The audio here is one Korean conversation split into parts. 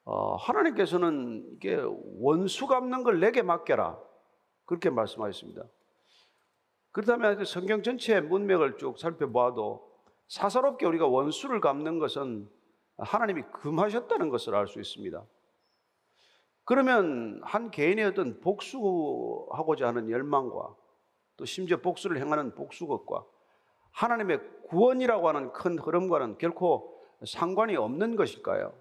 하나님께서는 이게 원수 갚는 걸 내게 맡겨라, 그렇게 말씀하셨습니다. 그렇다면 성경 전체의 문맥을 쭉 살펴보아도 사사롭게 우리가 원수를 갚는 것은 하나님이 금하셨다는 것을 알 수 있습니다. 그러면 한 개인의 어떤 복수하고자 하는 열망과 또 심지어 복수를 행하는 복수것과 하나님의 구원이라고 하는 큰 흐름과는 결코 상관이 없는 것일까요?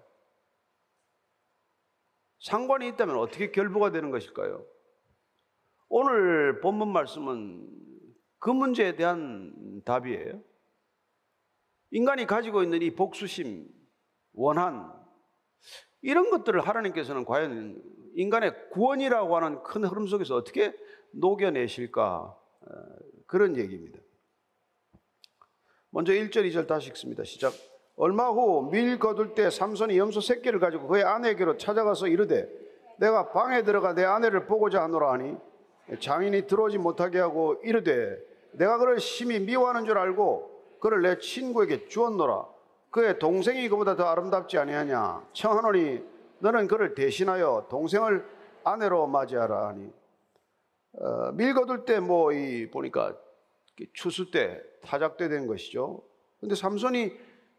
상관이 있다면 어떻게 결부가 되는 것일까요? 오늘 본문 말씀은 그 문제에 대한 답이에요. 인간이 가지고 있는 이 복수심, 원한, 이런 것들을 하나님께서는 과연 인간의 구원이라고 하는 큰 흐름 속에서 어떻게 녹여내실까? 그런 얘기입니다. 먼저 1절, 2절 다시 읽습니다. 시작. 얼마 후 밀 거둘 때 삼손이 염소 새끼를 가지고 그의 아내에게로 찾아가서 이르되 내가 방에 들어가 내 아내를 보고자 하노라 하니 장인이 들어오지 못하게 하고 이르되 내가 그를 심히 미워하는 줄 알고 그를 내 친구에게 주었노라. 그의 동생이 그보다 더 아름답지 아니하냐. 청하노니 너는 그를 대신하여 동생을 아내로 맞이하라 하니 밀 거둘 때 보니까 추수 때, 타작 때 된 것이죠. 근데 삼손이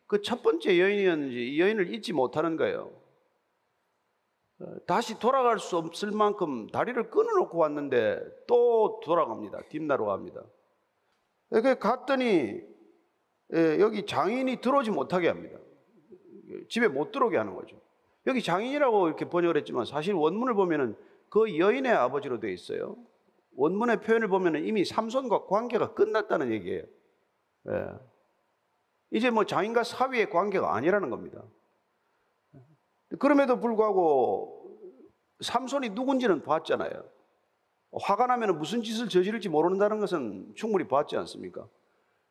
그 첫 번째 여인이었는지 이 여인을 잊지 못하는 거예요. 다시 돌아갈 수 없을 만큼 다리를 끊어놓고 왔는데 또 돌아갑니다. 뒷나로 갑니다. 갔더니 여기 장인이 들어오지 못하게 합니다. 집에 못 들어오게 하는 거죠. 여기 장인이라고 이렇게 번역을 했지만 사실 원문을 보면은 그 여인의 아버지로 되어 있어요. 원문의 표현을 보면은 이미 삼손과 관계가 끝났다는 얘기예요. 이제 장인과 사위의 관계가 아니라는 겁니다. 그럼에도 불구하고 삼손이 누군지는 봤잖아요. 화가 나면 무슨 짓을 저지를지 모른다는 것은 충분히 봤지 않습니까?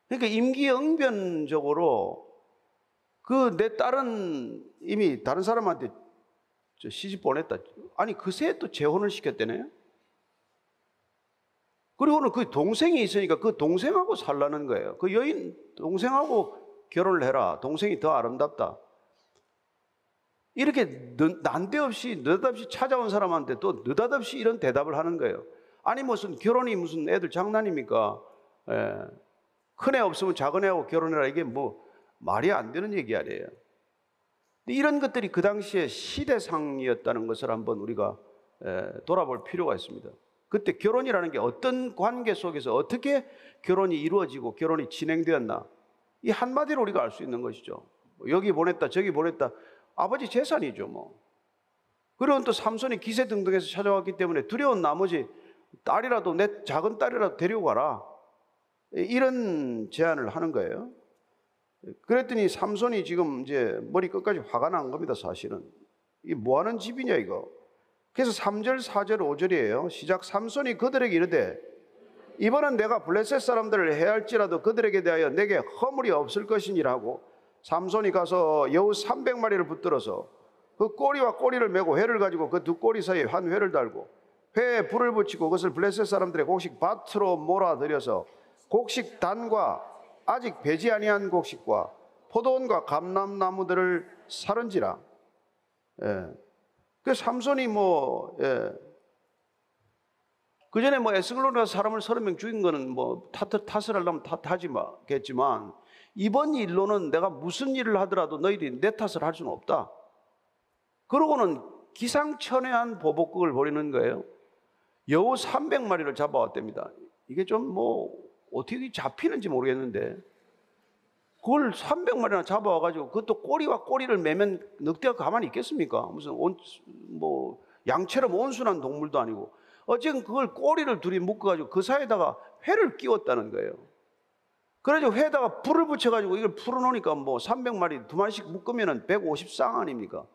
그러니까 임기응변적으로 내 딸은 이미 다른 사람한테 시집 보냈다. 아니 그새 또 재혼을 시켰대네요. 그리고는 그 동생이 있으니까 그 동생하고 살라는 거예요. 그 여인 동생하고 결혼을 해라. 동생이 더 아름답다. 이렇게 난데없이 느닷없이 찾아온 사람한테 또 느닷없이 이런 대답을 하는 거예요. 아니 무슨 결혼이 무슨 애들 장난입니까? 큰애 없으면 작은애하고 결혼해라. 이게 말이 안 되는 얘기 아니에요. 이런 것들이 그 당시에 시대상이었다는 것을 한번 우리가 돌아볼 필요가 있습니다. 그때 결혼이라는 게 어떤 관계 속에서 어떻게 결혼이 이루어지고 결혼이 진행되었나, 이 한마디로 우리가 알 수 있는 것이죠. 여기 보냈다 저기 보냈다, 아버지 재산이죠. 그리고 또 삼손이 기세등등해서 찾아왔기 때문에 두려운 나머지 딸이라도, 내 작은 딸이라도 데리고 가라, 이런 제안을 하는 거예요. 그랬더니 삼손이 지금 이제 머리 끝까지 화가 난 겁니다. 사실은 이 뭐하는 집이냐 이거. 그래서 3절, 4절, 5절이에요. 시작. 삼손이 그들에게 이르되 이번은 내가 블레셋 사람들을 해할지라도 그들에게 대하여 내게 허물이 없을 것이니라 하고 삼손이 가서 여우 300마리를 붙들어서 그 꼬리와 꼬리를 메고 회를 가지고 그 두 꼬리 사이에 한 회를 달고 회에 불을 붙이고 그것을 블레셋 사람들의 곡식 밭으로 몰아들여서 곡식 단과 아직 배지 아니한 곡식과 포도원과 감람나무들을 사른지라. 그 삼손이 그 전에 에스글론에서 사람을 30명 죽인 거는 탓을 하려면 탓하겠지만 이번 일로는 내가 무슨 일을 하더라도 너희들이 내 탓을 할 수는 없다. 그러고는 기상천외한 보복극을 벌이는 거예요. 여우 300마리를 잡아왔답니다. 이게 좀 어떻게 잡히는지 모르겠는데 그걸 300마리나 잡아와가지고 그것도 꼬리와 꼬리를 매면 늑대가 가만히 있겠습니까? 무슨 양처럼 온순한 동물도 아니고 어쨌든 그걸 꼬리를 둘이 묶어가지고 그 사이에다가 회를 끼웠다는 거예요. 그래가지고 회에다가 불을 붙여가지고 이걸 풀어놓으니까 300마리 2마리씩 묶으면 150쌍 아닙니까?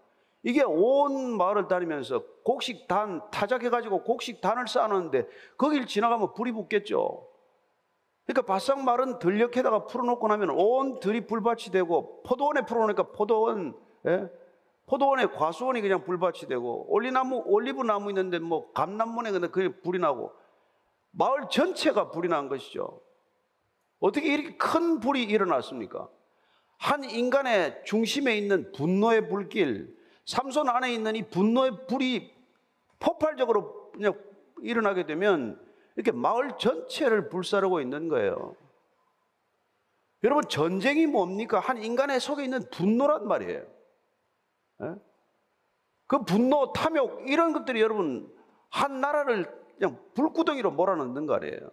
이게 온 마을을 다니면서 곡식단 타작해가지고 곡식단을 쌓아놓는데 거길 지나가면 불이 붙겠죠. 그러니까 바싹 마른 들녘에다가 풀어놓고 나면 온 들이 불밭이 되고 포도원에 풀어놓으니까 포도원에 과수원이 그냥 불밭이 되고 올리브 나무 있는데 감람문에 그게 불이 나고 마을 전체가 불이 난 것이죠. 어떻게 이렇게 큰 불이 일어났습니까? 한 인간의 중심에 있는 분노의 불길, 삼손 안에 있는 이 분노의 불이 폭발적으로 그냥 일어나게 되면 이렇게 마을 전체를 불사르고 있는 거예요. 여러분, 전쟁이 뭡니까? 한 인간의 속에 있는 분노란 말이에요. 예? 그 분노, 탐욕 이런 것들이 여러분 한 나라를 그냥 불구덩이로 몰아넣는 거예요.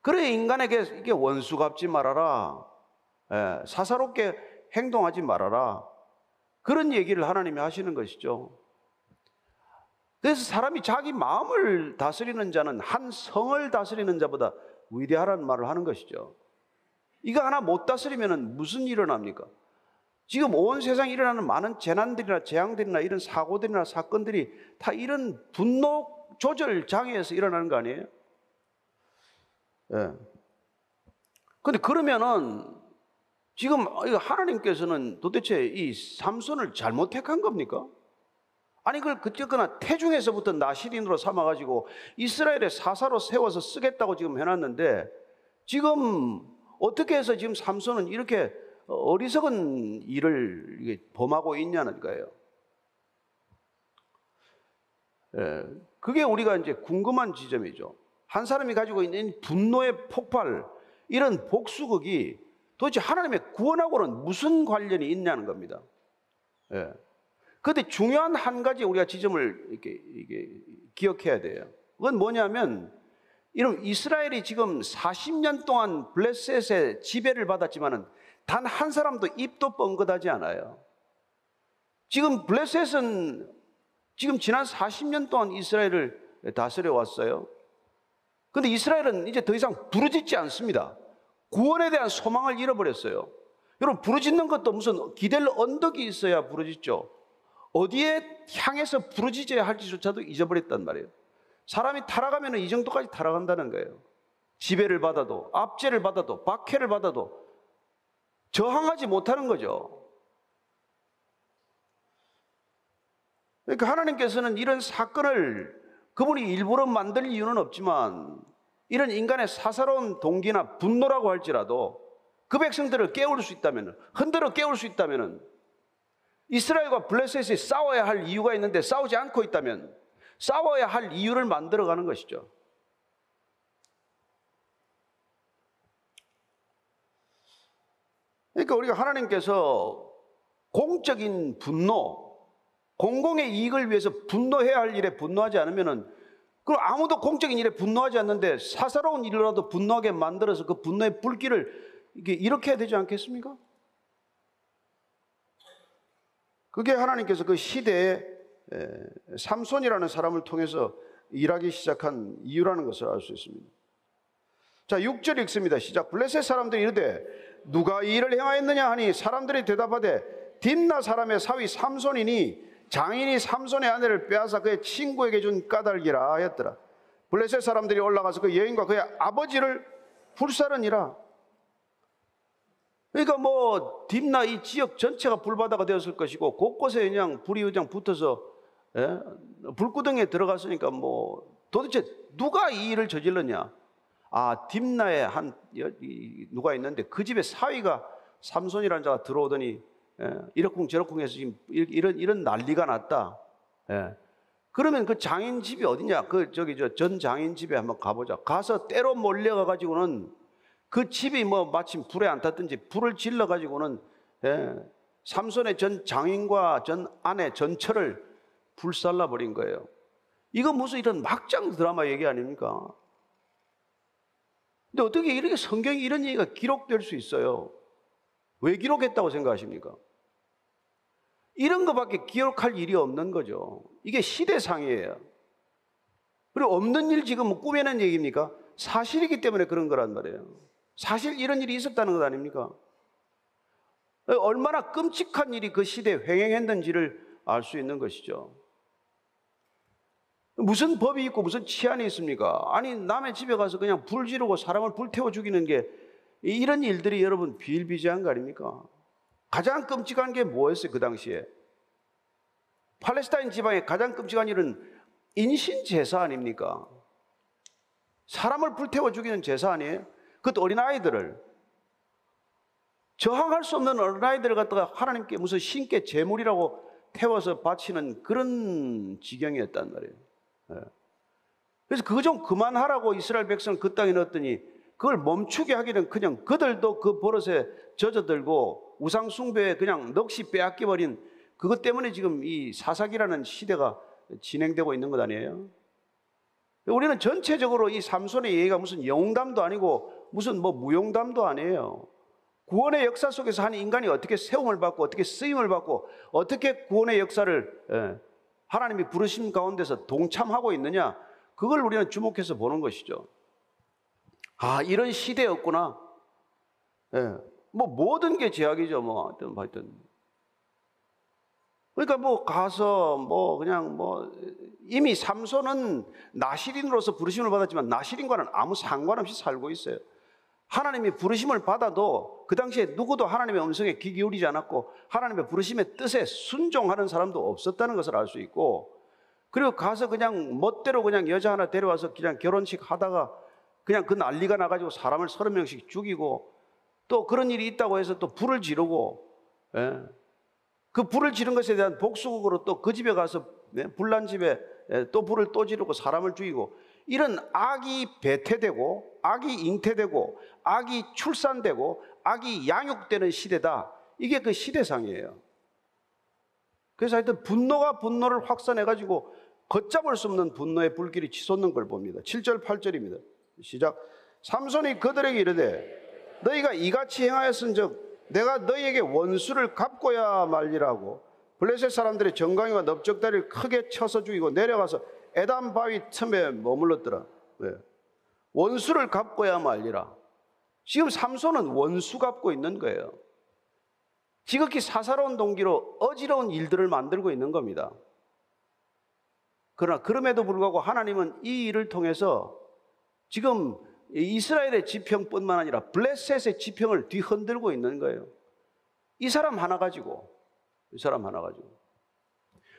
그래 인간에게 이게 원수 갚지 말아라. 예, 사사롭게 행동하지 말아라. 그런 얘기를 하나님이 하시는 것이죠. 그래서 사람이 자기 마음을 다스리는 자는 한 성을 다스리는 자보다 위대하라는 말을 하는 것이죠. 이거 하나 못 다스리면 무슨 일이 일어납니까? 지금 온 세상에 일어나는 많은 재난들이나 재앙들이나 이런 사고들이나 사건들이 다 이런 분노 조절 장애에서 일어나는 거 아니에요? 예. 근데 그러면은 지금 하나님께서는 도대체 이 삼손을 잘못 택한 겁니까? 아니 그걸 그때거나 태중에서부터 나시린으로 삼아가지고 이스라엘의 사사로 세워서 쓰겠다고 지금 해놨는데 지금 어떻게 해서 지금 삼손은 이렇게 어리석은 일을 범하고 있냐는 거예요. 예, 그게 우리가 이제 궁금한 지점이죠. 한 사람이 가지고 있는 분노의 폭발, 이런 복수극이 도대체 하나님의 구원하고는 무슨 관련이 있냐는 겁니다. 예. 그런데 중요한 한 가지 우리가 지점을 이게 기억해야 돼요. 그건 뭐냐면, 이런 이스라엘이 지금 40년 동안 블레셋의 지배를 받았지만은 단 한 사람도 입도 뻥긋하지 않아요. 지금 블레셋은 지금 지난 40년 동안 이스라엘을 다스려 왔어요. 그런데 이스라엘은 이제 더 이상 부르짖지 않습니다. 구원에 대한 소망을 잃어버렸어요. 여러분, 부르짖는 것도 무슨 기댈 언덕이 있어야 부르짖죠. 어디에 향해서 부르짖어야 할지조차도 잊어버렸단 말이에요. 사람이 타락하면 이 정도까지 타락한다는 거예요. 지배를 받아도, 압제를 받아도, 박해를 받아도 저항하지 못하는 거죠. 그러니까 하나님께서는 이런 사건을 그분이 일부러 만들 이유는 없지만, 이런 인간의 사사로운 동기나 분노라고 할지라도 그 백성들을 깨울 수 있다면, 흔들어 깨울 수 있다면, 이스라엘과 블레셋이 싸워야 할 이유가 있는데 싸우지 않고 있다면 싸워야 할 이유를 만들어가는 것이죠. 그러니까 우리가 하나님께서 공적인 분노, 공공의 이익을 위해서 분노해야 할 일에 분노하지 않으면은, 그럼 아무도 공적인 일에 분노하지 않는데 사사로운 일이라도 분노하게 만들어서 그 분노의 불길을 일으켜야 되지 않겠습니까? 그게 하나님께서 그 시대에 삼손이라는 사람을 통해서 일하기 시작한 이유라는 것을 알 수 있습니다. 자, 6절 읽습니다. 시작. 블레셋 사람들이 이르되 누가 이 일을 행하였느냐 하니 사람들이 대답하되 딥나 사람의 사위 삼손이니 장인이 삼손의 아내를 빼앗아 그의 친구에게 준 까닭이라 하였더라. 블레셋 사람들이 올라가서 그 여인과 그의 아버지를 불사르니라. 그러니까 뭐 딥나 이 지역 전체가 불바다가 되었을 것이고 곳곳에 그냥 불이 그냥 붙어서 불구덩이에 들어갔으니까 뭐 도대체 누가 이 일을 저질렀냐? 아, 딥나에 누가 있는데 그 집에 사위가 삼손이라는 자가 들어오더니 이러쿵 저러쿵 해서 지금 이런 난리가 났다. 그러면 그 장인 집이 어디냐? 전 장인 집에 한번 가보자. 가서 때로 몰려가 가지고는 그 집이 뭐 마침 불에 안 탔든지 불을 질러 가지고는 삼손의 전 장인과 전 아내 전처를 불살라 버린 거예요. 이거 무슨 이런 막장 드라마 얘기 아닙니까? 근데 어떻게 이렇게 성경에 이런 얘기가 기록될 수 있어요? 왜 기록했다고 생각하십니까? 이런 것밖에 기록할 일이 없는 거죠. 이게 시대상이에요. 그리고 없는 일 지금 꾸며낸 얘기입니까? 사실이기 때문에 그런 거란 말이에요. 사실 이런 일이 있었다는 것 아닙니까? 얼마나 끔찍한 일이 그 시대에 횡행했는지를 알 수 있는 것이죠. 무슨 법이 있고 무슨 치안이 있습니까? 아니, 남의 집에 가서 그냥 불 지르고 사람을 불태워 죽이는 게, 이런 일들이 여러분 비일비재한 거 아닙니까? 가장 끔찍한 게 뭐였어요, 그 당시에? 팔레스타인 지방의 가장 끔찍한 일은 인신 제사 아닙니까? 사람을 불태워 죽이는 제사 아니에요? 그것도 어린아이들을. 저항할 수 없는 어린아이들을 갖다가 하나님께 무슨 신께 제물이라고 태워서 바치는 그런 지경이었단 말이에요. 그래서 그거 좀 그만하라고 이스라엘 백성을 그 땅에 넣었더니 그걸 멈추게 하기는 그냥 그들도 그 버릇에 젖어들고 우상 숭배에 그냥 넋이 빼앗겨버린 그것 때문에 지금 이 사사기라는 시대가 진행되고 있는 것 아니에요? 우리는 전체적으로 이 삼손의 얘기가 무슨 영웅담도 아니고 무슨 뭐 무용담도 아니에요. 구원의 역사 속에서 한 인간이 어떻게 세움을 받고 어떻게 쓰임을 받고 어떻게 구원의 역사를 하나님이 부르심 가운데서 동참하고 있느냐, 그걸 우리는 주목해서 보는 것이죠. 아, 이런 시대였구나. 뭐 모든 게 제약이죠. 뭐 하여튼 그러니까 뭐 가서 뭐 그냥 뭐 이미 삼손은 나실인으로서 부르심을 받았지만 나실인과는 아무 상관없이 살고 있어요. 하나님이 부르심을 받아도 그 당시에 누구도 하나님의 음성에 귀 기울이지 않았고 하나님의 부르심의 뜻에 순종하는 사람도 없었다는 것을 알 수 있고, 그리고 가서 그냥 멋대로 그냥 여자 하나 데려와서 그냥 결혼식 하다가 그냥 그 난리가 나가지고 사람을 30명씩 죽이고 또 그런 일이 있다고 해서 또 불을 지르고, 그 불을 지른 것에 대한 복수극으로 또 그 집에 가서 불난 집에 또 불을 또 지르고 사람을 죽이고, 이런 악이 배태되고 악이 잉태되고 악이 출산되고 악이 양육되는 시대다. 이게 그 시대상이에요. 그래서 하여튼 분노가 분노를 확산해가지고 걷잡을 수 없는 분노의 불길이 치솟는 걸 봅니다. 7절 8절입니다. 시작. 삼손이 그들에게 이르되 너희가 이같이 행하였은즉 내가 너희에게 원수를 갚고야 말리라고 블레셋 사람들의 정강이와 넓적다리를 크게 쳐서 죽이고 내려가서 에담 바위 틈에 머물렀더라. 원수를 갚고야 말리라. 지금 삼손은 원수 갚고 있는 거예요. 지극히 사사로운 동기로 어지러운 일들을 만들고 있는 겁니다. 그러나 그럼에도 불구하고 하나님은 이 일을 통해서 지금 이스라엘의 지평뿐만 아니라 블레셋의 지평을 뒤흔들고 있는 거예요. 이 사람 하나 가지고,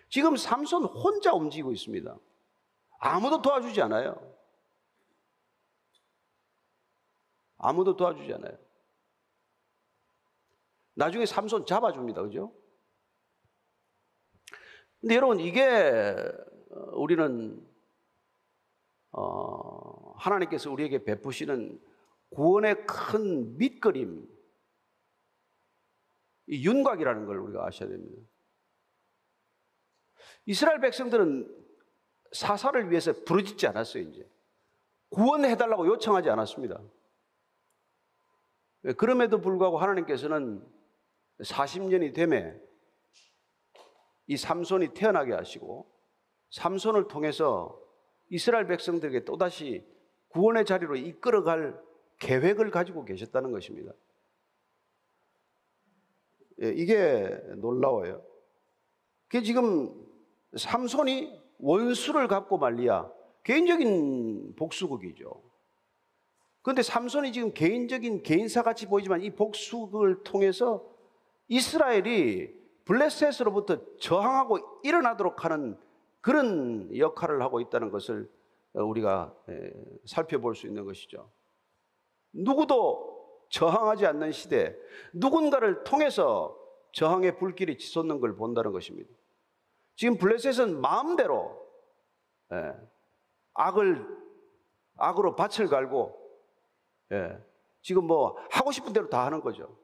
지금 삼손 혼자 움직이고 있습니다. 아무도 도와주지 않아요. 아무도 도와주지 않아요. 나중에 삼손 잡아줍니다. 그죠? 근데 여러분, 이게 우리는 하나님께서 우리에게 베푸시는 구원의 큰 밑그림, 이 윤곽이라는 걸 우리가 아셔야 됩니다. 이스라엘 백성들은 사사를 위해서 부르짖지 않았어요. 이제 구원해달라고 요청하지 않았습니다. 그럼에도 불구하고 하나님께서는 40년이 되매 이 삼손이 태어나게 하시고 삼손을 통해서 이스라엘 백성들에게 또다시 구원의 자리로 이끌어갈 계획을 가지고 계셨다는 것입니다. 이게 놀라워요. 그게 지금 삼손이 원수를 갚고 말리야 개인적인 복수극이죠. 그런데 삼손이 지금 개인적인 개인사같이 보이지만 이 복수극을 통해서 이스라엘이 블레셋으로부터 저항하고 일어나도록 하는 그런 역할을 하고 있다는 것을 우리가 살펴볼 수 있는 것이죠. 누구도 저항하지 않는 시대, 누군가를 통해서 저항의 불길이 치솟는 걸 본다는 것입니다. 지금 블레셋은 마음대로 악으로 밭을 갈고 지금 뭐 하고 싶은 대로 다 하는 거죠.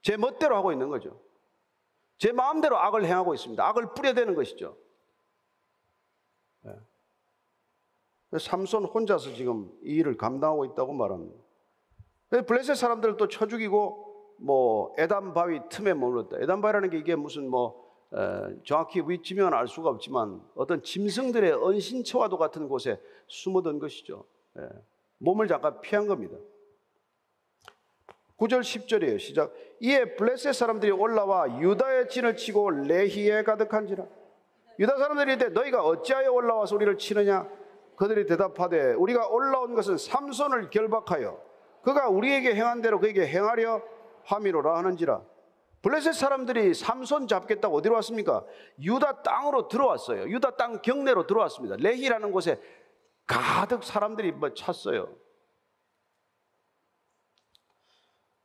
제 멋대로 하고 있는 거죠. 제 마음대로 악을 행하고 있습니다. 악을 뿌려대는 것이죠. 삼손 혼자서 지금 이 일을 감당하고 있다고 말합니다. 블레셋 사람들을 또 쳐 죽이고 뭐 에담 바위 틈에 머물렀다. 에담 바위라는 게 이게 무슨 뭐 정확히 위치명은 알 수가 없지만 어떤 짐승들의 은신처와도 같은 곳에 숨어든 것이죠. 몸을 잠깐 피한 겁니다. 9절 10절이에요. 시작. 이에 블레셋 사람들이 올라와 유다의 진을 치고 레히에 가득한지라. 유다 사람들이 이르되 너희가 어찌하여 올라와서 우리를 치느냐? 그들이 대답하되 우리가 올라온 것은 삼손을 결박하여 그가 우리에게 행한 대로 그에게 행하려 함이로라 하는지라. 블레셋 사람들이 삼손 잡겠다고 어디로 왔습니까? 유다 땅으로 들어왔어요. 유다 땅 경내로 들어왔습니다. 레히라는 곳에 가득 사람들이 찼어요.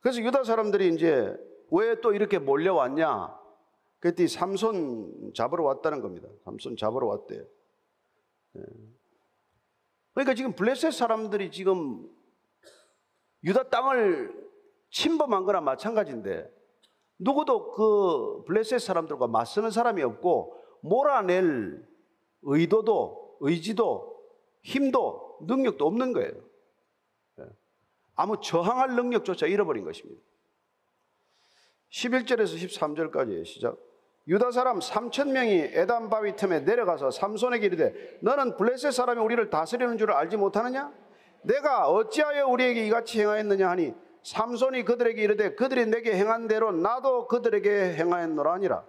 그래서 유다 사람들이 이제 왜 또 이렇게 몰려왔냐? 그랬더니 삼손 잡으러 왔다는 겁니다. 삼손 잡으러 왔대요. 그러니까 지금 블레셋 사람들이 지금 유다 땅을 침범한 거나 마찬가지인데 누구도 그 블레셋 사람들과 맞서는 사람이 없고 몰아낼 의도도 의지도 힘도 능력도 없는 거예요. 아무 저항할 능력조차 잃어버린 것입니다. 11절에서 13절까지예요. 시작. 유다 사람 3,000명이 에담 바위 틈에 내려가서 삼손에게 이르되 너는 블레셋 사람이 우리를 다스리는 줄을 알지 못하느냐? 내가 어찌하여 우리에게 이같이 행하였느냐 하니 삼손이 그들에게 이르되 그들이 내게 행한 대로 나도 그들에게 행하였노라 하니라.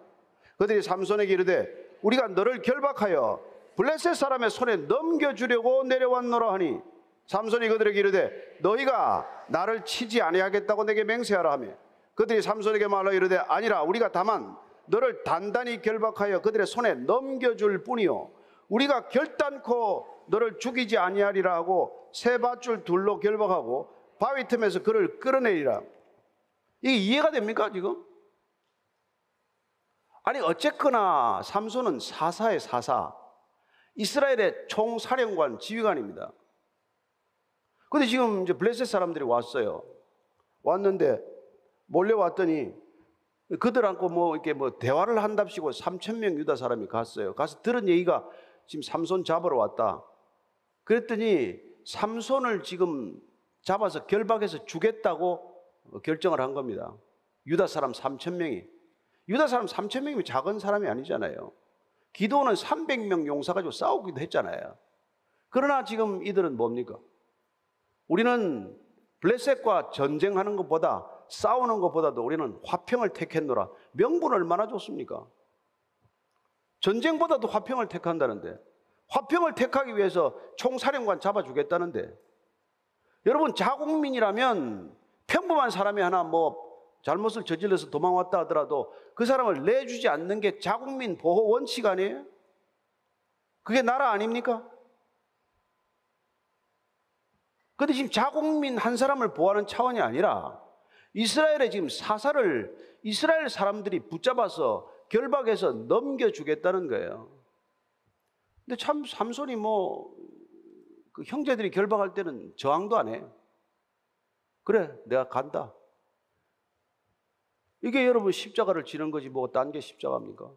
그들이 삼손에게 이르되 우리가 너를 결박하여 블레셋 사람의 손에 넘겨주려고 내려왔노라 하니 삼손이 그들에게 이르되 너희가 나를 치지 아니하겠다고 내게 맹세하라 하며 그들이 삼손에게 말하여 이르되 아니라 우리가 다만 너를 단단히 결박하여 그들의 손에 넘겨줄 뿐이요 우리가 결단코 너를 죽이지 아니하리라 하고 세 밧줄 둘로 결박하고 바위 틈에서 그를 끌어내리라. 이게 이해가 됩니까 지금? 아니 어쨌거나 삼손은 사사의 사사, 이스라엘의 총사령관 지휘관입니다. 근데 지금 이제 블레셋 사람들이 왔어요. 왔는데 몰려왔더니 그들하고 뭐 이렇게 뭐 대화를 한답시고 3,000명 유다 사람이 갔어요. 가서 들은 얘기가 지금 삼손 잡으러 왔다. 그랬더니 삼손을 지금 잡아서 결박해서 주겠다고 결정을 한 겁니다. 유다 사람 3,000명이. 유다 사람 3,000명이면 작은 사람이 아니잖아요. 기도는 300명 용사 가지고 싸우기도 했잖아요. 그러나 지금 이들은 뭡니까? 우리는 블레셋과 전쟁하는 것보다 싸우는 것보다도 우리는 화평을 택했노라. 명분 얼마나 좋습니까? 전쟁보다도 화평을 택한다는데 화평을 택하기 위해서 총사령관 잡아주겠다는데 여러분 자국민이라면 평범한 사람이 하나 뭐 잘못을 저질러서 도망왔다 하더라도 그 사람을 내주지 않는 게 자국민 보호 원칙 아니에요? 그게 나라 아닙니까? 그런데 지금 자국민 한 사람을 보호하는 차원이 아니라 이스라엘의 지금 사사를 이스라엘 사람들이 붙잡아서 결박해서 넘겨주겠다는 거예요. 근데 참 삼손이 그 형제들이 결박할 때는 저항도 안 해. 그래, 내가 간다. 이게 여러분 십자가를 지는 거지 뭐 딴 게 십자가입니까?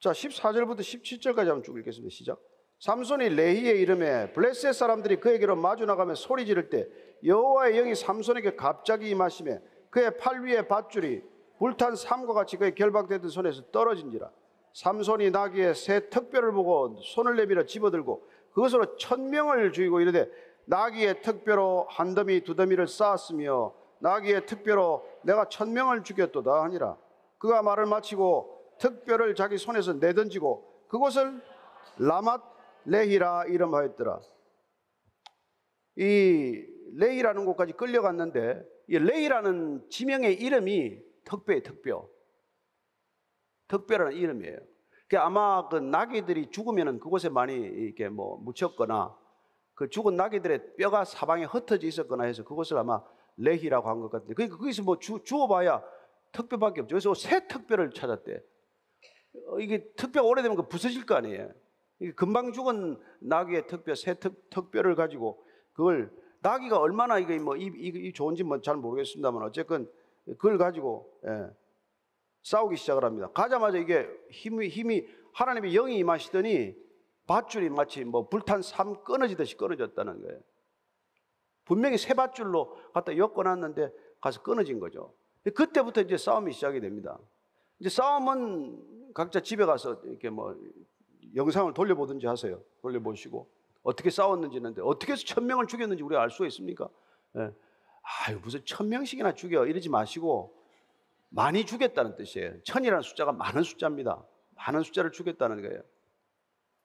자, 14절부터 17절까지 한번 쭉 읽겠습니다. 시작. 삼손이 레히의 이름에 블레셋 사람들이 그에게로 마주 나가며 소리 지를 때 여호와의 영이 삼손에게 갑자기 임하시매 그의 팔 위에 밧줄이 불탄 삼과 같이 그의 결박되던 손에서 떨어진지라. 삼손이 나귀의 새 턱뼈를 보고 손을 내밀어 집어들고 그것으로 1,000명을 죽이고 이르되 나귀의 턱뼈로 한 더미 두 더미를 쌓았으며 나귀의 턱뼈로 내가 1,000명을 죽였도다 하니라. 그가 말을 마치고 턱뼈를 자기 손에서 내던지고 그곳을 라맛 레히라 이름하였더라. 이 레히라는 곳까지 끌려갔는데 이 레히라는 지명의 이름이 턱뼈의 턱뼈. 턱뼈라는 이름이에요. 아마 그 나귀들이 죽으면은 그곳에 많이 이렇게 뭐 묻혔거나 그 죽은 나귀들의 뼈가 사방에 흩어져 있었거나 해서 그것을 아마 레히라고 한 것 같은데 그러니까 거기서 뭐 주워봐야 턱뼈밖에 없죠. 그래서 새 턱뼈를 찾았대. 이게 턱뼈가 오래되면 그 부서질 거 아니에요. 금방 죽은 나귀의 턱뼈, 새 턱뼈를 가지고 그걸 나귀가 얼마나 이게 뭐 이 좋은지 뭐 잘 모르겠습니다만 어쨌건 그걸 가지고 싸우기 시작을 합니다. 가자마자 이게 힘이 하나님의 영이 임하시더니 밧줄이 마치 뭐 불탄 삼 끊어지듯이 끊어졌다는 거예요. 분명히 새 밧줄로 갖다 엮어놨는데 가서 끊어진 거죠. 그때부터 이제 싸움이 시작이 됩니다. 이제 싸움은 각자 집에 가서 이렇게 뭐 영상을 돌려보든지 하세요. 돌려보시고 어떻게 싸웠는지는 어떻게 해서 1,000명을 죽였는지 우리가 알 수가 있습니까? 예. 아유 무슨 1,000명씩이나 죽여 이러지 마시고 많이 죽였다는 뜻이에요. 1,000이라는 숫자가 많은 숫자입니다. 많은 숫자를 죽였다는 거예요.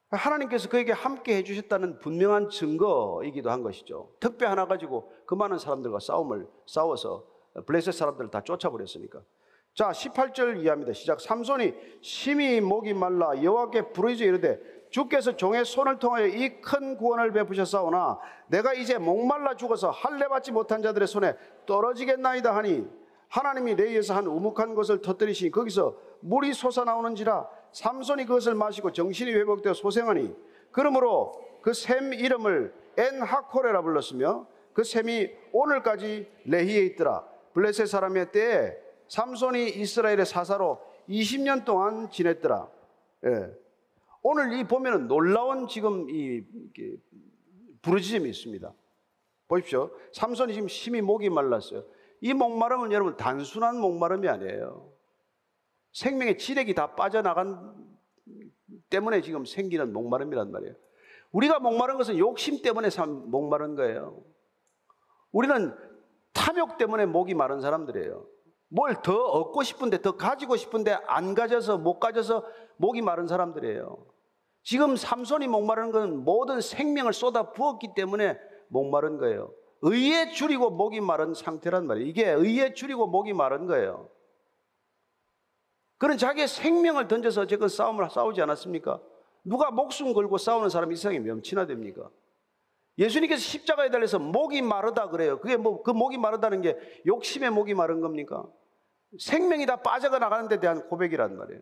하나님께서 그에게 함께 해주셨다는 분명한 증거이기도 한 것이죠. 턱뼈 하나 가지고 그 많은 사람들과 싸워서 블레셋 사람들을 다 쫓아버렸으니까. 자, 18절 이하입니다. 시작. 삼손이 심히 목이 말라 여호와께 부르짖어 이르되 주께서 종의 손을 통하여 이 큰 구원을 베푸셨사오나 내가 이제 목말라 죽어서 할례 받지 못한 자들의 손에 떨어지겠나이다 하니 하나님이 레이에서 한 우묵한 것을 터뜨리시니 거기서 물이 솟아나오는지라 삼손이 그것을 마시고 정신이 회복되어 소생하니 그러므로 그 샘 이름을 엔하코레라 불렀으며 그 샘이 오늘까지 레히에 있더라. 블레셋 사람의 때에 삼손이 이스라엘의 사사로 20년 동안 지냈더라. 예. 오늘 이 보면은 놀라운 지금 이 부르짖음이 있습니다. 보십시오. 삼손이 지금 심히 목이 말랐어요. 이 목마름은 여러분 단순한 목마름이 아니에요. 생명의 지력이 다 빠져나간 때문에 지금 생기는 목마름이란 말이에요. 우리가 목마른 것은 욕심 때문에 목마른 거예요. 우리는 탐욕 때문에 목이 마른 사람들이에요. 뭘 더 얻고 싶은데, 더 가지고 싶은데 안 가져서, 못 가져서 목이 마른 사람들이에요. 지금 삼손이 목마른 것은 모든 생명을 쏟아 부었기 때문에 목마른 거예요. 의에 줄이고 목이 마른 상태란 말이에요. 이게 의에 줄이고 목이 마른 거예요. 그는 자기의 생명을 던져서 어쨌건 싸움을 싸우지 않았습니까? 누가 목숨 걸고 싸우는 사람이 이 세상에 몇이나 됩니까? 예수님께서 십자가에 달려서 목이 마르다 그래요. 그게 그 목이 마르다는 게 욕심의 목이 마른 겁니까? 생명이 다 빠져나가는 데 대한 고백이란 말이에요.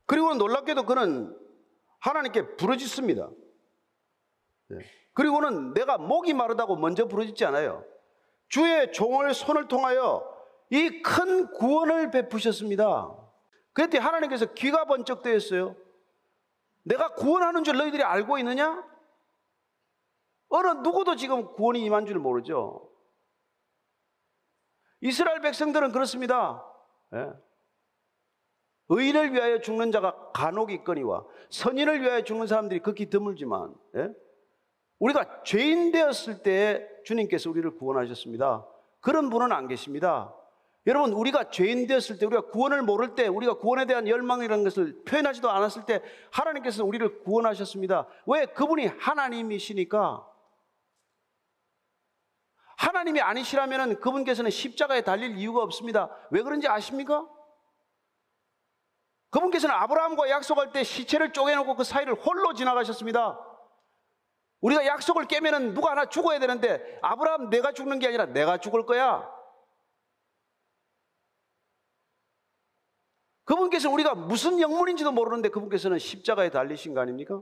그리고 놀랍게도 그는 하나님께 부르짖습니다. 그리고는 내가 목이 마르다고 먼저 부르짖지 않아요. 주의 종을 손을 통하여 이 큰 구원을 베푸셨습니다. 그랬더니 하나님께서 귀가 번쩍 뜨였어요. 내가 구원하는 줄 너희들이 알고 있느냐? 어느 누구도 지금 구원이 임한 줄 모르죠. 이스라엘 백성들은 그렇습니다. 예. 의인을 위하여 죽는 자가 간혹 있거니와 선인을 위하여 죽는 사람들이 극히 드물지만, 예? 우리가 죄인 되었을 때 주님께서 우리를 구원하셨습니다. 그런 분은 안 계십니다. 여러분, 우리가 죄인 되었을 때, 우리가 구원을 모를 때, 우리가 구원에 대한 열망이라는 것을 표현하지도 않았을 때 하나님께서 우리를 구원하셨습니다. 왜? 그분이 하나님이시니까. 하나님이 아니시라면 그분께서는 십자가에 달릴 이유가 없습니다. 왜 그런지 아십니까? 그분께서는 아브라함과 약속할 때 시체를 쪼개놓고 그 사이를 홀로 지나가셨습니다. 우리가 약속을 깨면은 누가 하나 죽어야 되는데 아브라함 내가 죽는 게 아니라 내가 죽을 거야. 그분께서는 우리가 무슨 영문인지도 모르는데 그분께서는 십자가에 달리신 거 아닙니까?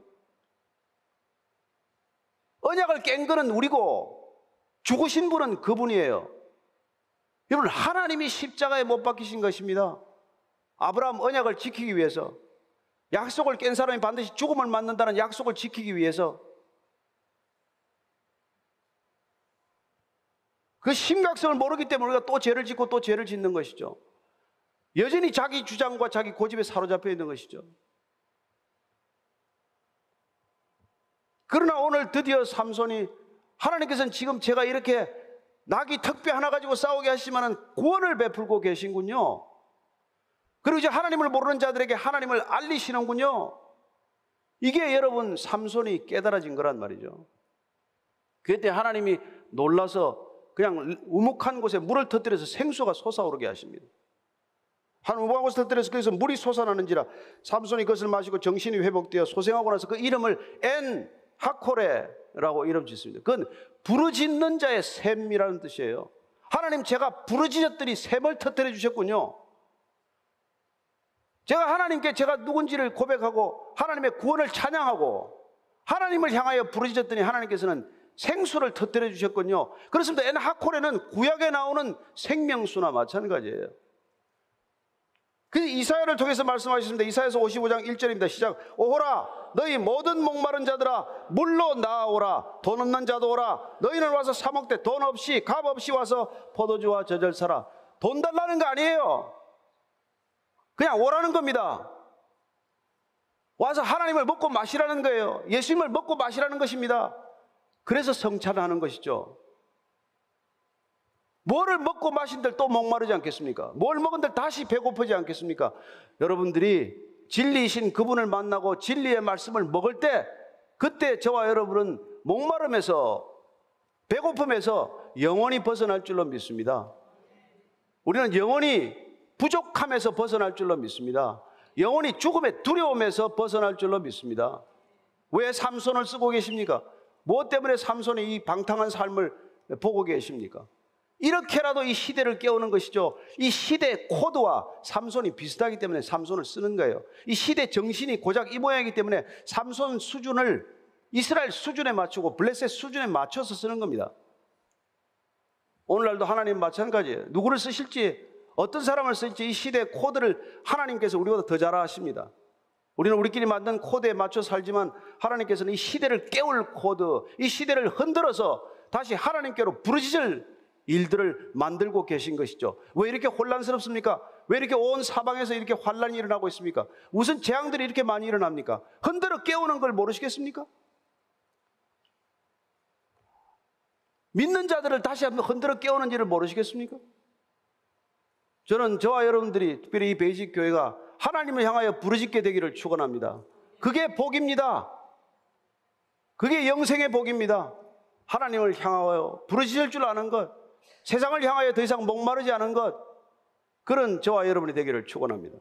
언약을 깬 거는 우리고 죽으신 분은 그분이에요. 여러분, 하나님이 십자가에 못 박히신 것입니다. 아브라함 언약을 지키기 위해서, 약속을 깬 사람이 반드시 죽음을 맞는다는 약속을 지키기 위해서, 그 심각성을 모르기 때문에 우리가 또 죄를 짓고 또 죄를 짓는 것이죠. 여전히 자기 주장과 자기 고집에 사로잡혀 있는 것이죠. 그러나 오늘 드디어 삼손이, 하나님께서는 지금 제가 이렇게 낙이 턱뼈 하나 가지고 싸우게 하시지만 구원을 베풀고 계신군요. 그리고 이제 하나님을 모르는 자들에게 하나님을 알리시는군요. 이게 여러분 삼손이 깨달아진 거란 말이죠. 그때 하나님이 놀라서 그냥 우묵한 곳에 물을 터뜨려서 생수가 솟아오르게 하십니다. 한 우묵한 곳을 터뜨려서 거기서 물이 솟아나는지라 삼손이 그것을 마시고 정신이 회복되어 소생하고 나서 그 이름을 엔하코레라고 이름 짓습니다. 그건 부르짖는 자의 샘이라는 뜻이에요. 하나님, 제가 부르짖었더니 샘을 터뜨려 주셨군요. 제가 하나님께 제가 누군지를 고백하고 하나님의 구원을 찬양하고 하나님을 향하여 부르짖었더니 하나님께서는 생수를 터뜨려 주셨군요. 그렇습니다. 엔하코레는 구약에 나오는 생명수나 마찬가지예요. 그 이사야를 통해서 말씀하셨습니다. 이사야서 55장 1절입니다. 시작. 오호라, 너희 모든 목마른 자들아 물로 나아오라. 돈 없는 자도 오라. 너희는 와서 사 먹되 돈 없이 값 없이 와서 포도주와 젖을 사라. 돈 달라는 거 아니에요. 그냥 오라는 겁니다. 와서 하나님을 먹고 마시라는 거예요. 예수님을 먹고 마시라는 것입니다. 그래서 성찬하는 것이죠. 뭐를 먹고 마신들 또 목마르지 않겠습니까? 뭘 먹은들 다시 배고프지 않겠습니까? 여러분들이 진리이신 그분을 만나고 진리의 말씀을 먹을 때, 그때 저와 여러분은 목마름에서, 배고픔에서 영원히 벗어날 줄로 믿습니다. 우리는 영원히 부족함에서 벗어날 줄로 믿습니다. 영원히 죽음의 두려움에서 벗어날 줄로 믿습니다. 왜 삼손을 쓰고 계십니까? 무엇 때문에 삼손의 이 방탕한 삶을 보고 계십니까? 이렇게라도 이 시대를 깨우는 것이죠. 이 시대 코드와 삼손이 비슷하기 때문에 삼손을 쓰는 거예요. 이 시대 정신이 고작 이 모양이기 때문에 삼손 수준을 이스라엘 수준에 맞추고 블레셋 수준에 맞춰서 쓰는 겁니다. 오늘날도 하나님 마찬가지예요. 누구를 쓰실지, 어떤 사람을 쓸지 이 시대의 코드를 하나님께서 우리보다 더 잘 아십니다. 우리는 우리끼리 만든 코드에 맞춰 살지만 하나님께서는 이 시대를 깨울 코드, 이 시대를 흔들어서 다시 하나님께로 부르짖을 일들을 만들고 계신 것이죠. 왜 이렇게 혼란스럽습니까? 왜 이렇게 온 사방에서 이렇게 환란이 일어나고 있습니까? 무슨 재앙들이 이렇게 많이 일어납니까? 흔들어 깨우는 걸 모르시겠습니까? 믿는 자들을 다시 한번 흔들어 깨우는 일을 모르시겠습니까? 저는 저와 여러분들이 특별히 이 베이직 교회가 하나님을 향하여 부르짖게 되기를 축원합니다. 그게 복입니다. 그게 영생의 복입니다. 하나님을 향하여 부르짖을 줄 아는 것, 세상을 향하여 더 이상 목마르지 않은 것, 그런 저와 여러분이 되기를 축원합니다.